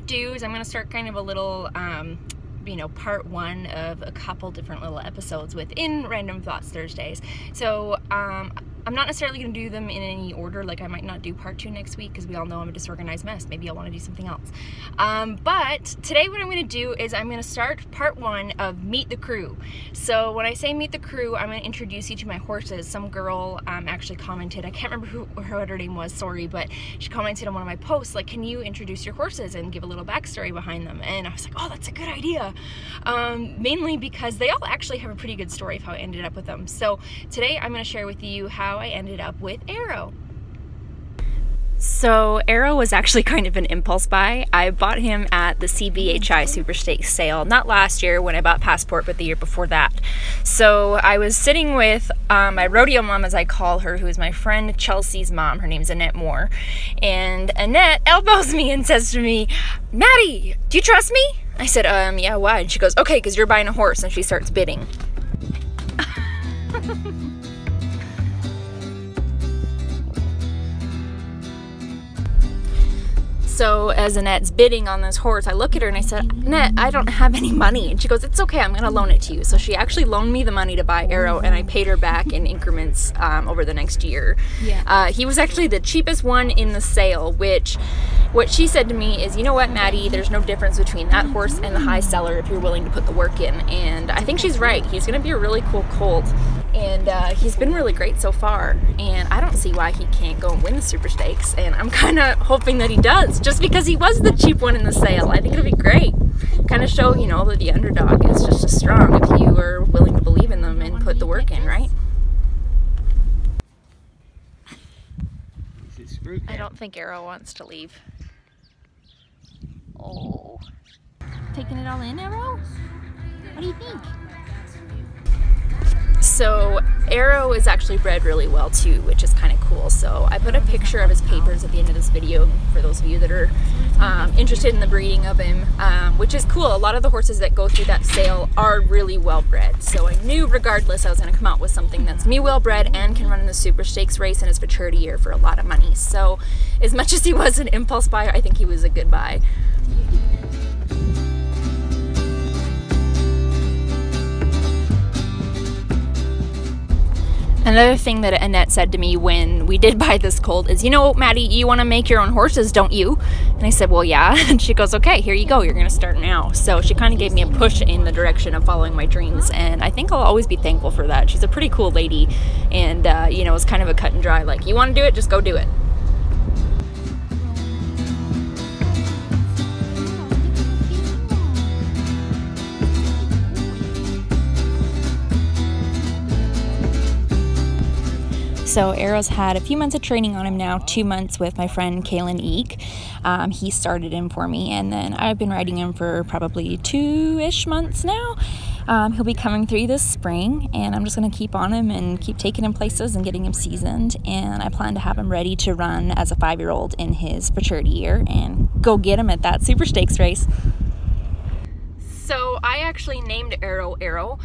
do is I'm going to start kind of a little, you know, part one of a couple different little episodes within Random Thoughts Thursdays. So I'm not necessarily going to do them in any order. Like, I might not do part 2 next week because we all know I'm a disorganized mess. Maybe I'll want to do something else. But today what I'm going to do is I'm going to start part 1 of Meet the Crew. So when I say Meet the Crew, I'm going to introduce you to my horses. Some girl actually commented, I can't remember what her name was, sorry, but she commented on one of my posts, like, can you introduce your horses and give a little backstory behind them? And I was like, oh, that's a good idea. Mainly because they all actually have a pretty good story of how I ended up with them. So today I'm going to share with you how I ended up with Arrow. So Arrow was actually kind of an impulse buy. I bought him at the CBHI Super Stakes sale, not last year when I bought Passport, but the year before that. So I was sitting with my rodeo mom, as I call her, who is my friend Chelsea's mom. Her name's Annette Moore. And Annette elbows me and says to me, Maddie, do you trust me? I said, yeah, why? And she goes, okay, because you're buying a horse. And she starts bidding. So as Annette's bidding on this horse, I look at her and I said, Annette, I don't have any money. And she goes, it's okay, I'm gonna loan it to you. So she actually loaned me the money to buy Arrow, and I paid her back in increments over the next year. Yeah. He was actually the cheapest one in the sale, which what she said to me is, you know what, Maddie, there's no difference between that horse and the high seller if you're willing to put the work in. And I think she's right. He's gonna be a really cool colt. And he's been really great so far, and I don't see why he can't go and win the Super Stakes, and I'm kind of hoping that he does, just because he was the cheap one in the sale. I think it'll be great. Kind of show, you know, that the underdog is just as strong if you are willing to believe in them and put the work in, right? I don't think Arrow wants to leave. Oh. Taking it all in, Arrow? What do you think? So Arrow is actually bred really well too, which is kind of cool. So I put a picture of his papers at the end of this video for those of you that are interested in the breeding of him, which is cool. A lot of the horses that go through that sale are really well bred. So I knew regardless I was going to come out with something that's me well bred and can run in the Super Stakes race in his maturity year for a lot of money. So as much as he was an impulse buy, I think he was a good buy. Another thing that Annette said to me when we did buy this colt is, you know, Maddie, you want to make your own horses, don't you? And I said, well, yeah. And she goes, okay, here you go. You're going to start now. So she kind of gave me a push in the direction of following my dreams. And I think I'll always be thankful for that. She's a pretty cool lady. And, you know, it's kind of a cut and dry, like, you want to do it, just go do it. So Arrow's had a few months of training on him now, 2 months with my friend Kaylin Eek. He started him for me, and then I've been riding him for probably 2-ish months now. He'll be coming through this spring, and I'm just going to keep on him and keep taking him places and getting him seasoned. And I plan to have him ready to run as a 5-year-old in his maturity year and go get him at that Super Stakes race. So I actually named Arrow Arrow.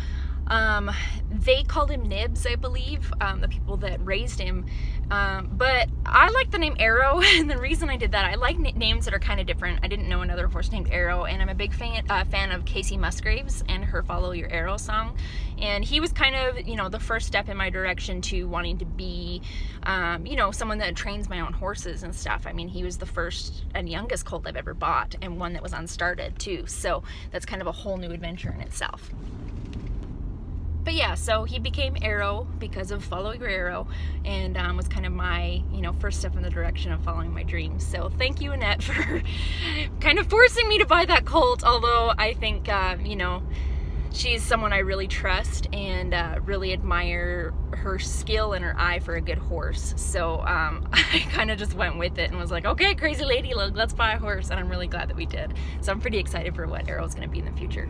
They called him Nibs, I believe, the people that raised him, but I like the name Arrow, and the reason I did that, I like names that are kind of different. I didn't know another horse named Arrow, and I'm a big fan of Casey Musgraves and her Follow Your Arrow song, and he was kind of, you know, the first step in my direction to wanting to be, you know, someone that trains my own horses and stuff. I mean, he was the first and youngest colt I've ever bought, and one that was unstarted too, so that's kind of a whole new adventure in itself. But yeah, so he became Arrow because of Follow Your Arrow, and was kind of my, you know, first step in the direction of following my dreams. So thank you, Annette, for kind of forcing me to buy that colt, although I think, you know, she's someone I really trust and really admire her skill and her eye for a good horse. So I kind of just went with it and was like, okay, crazy lady, let's buy a horse, and I'm really glad that we did. So I'm pretty excited for what Arrow's going to be in the future.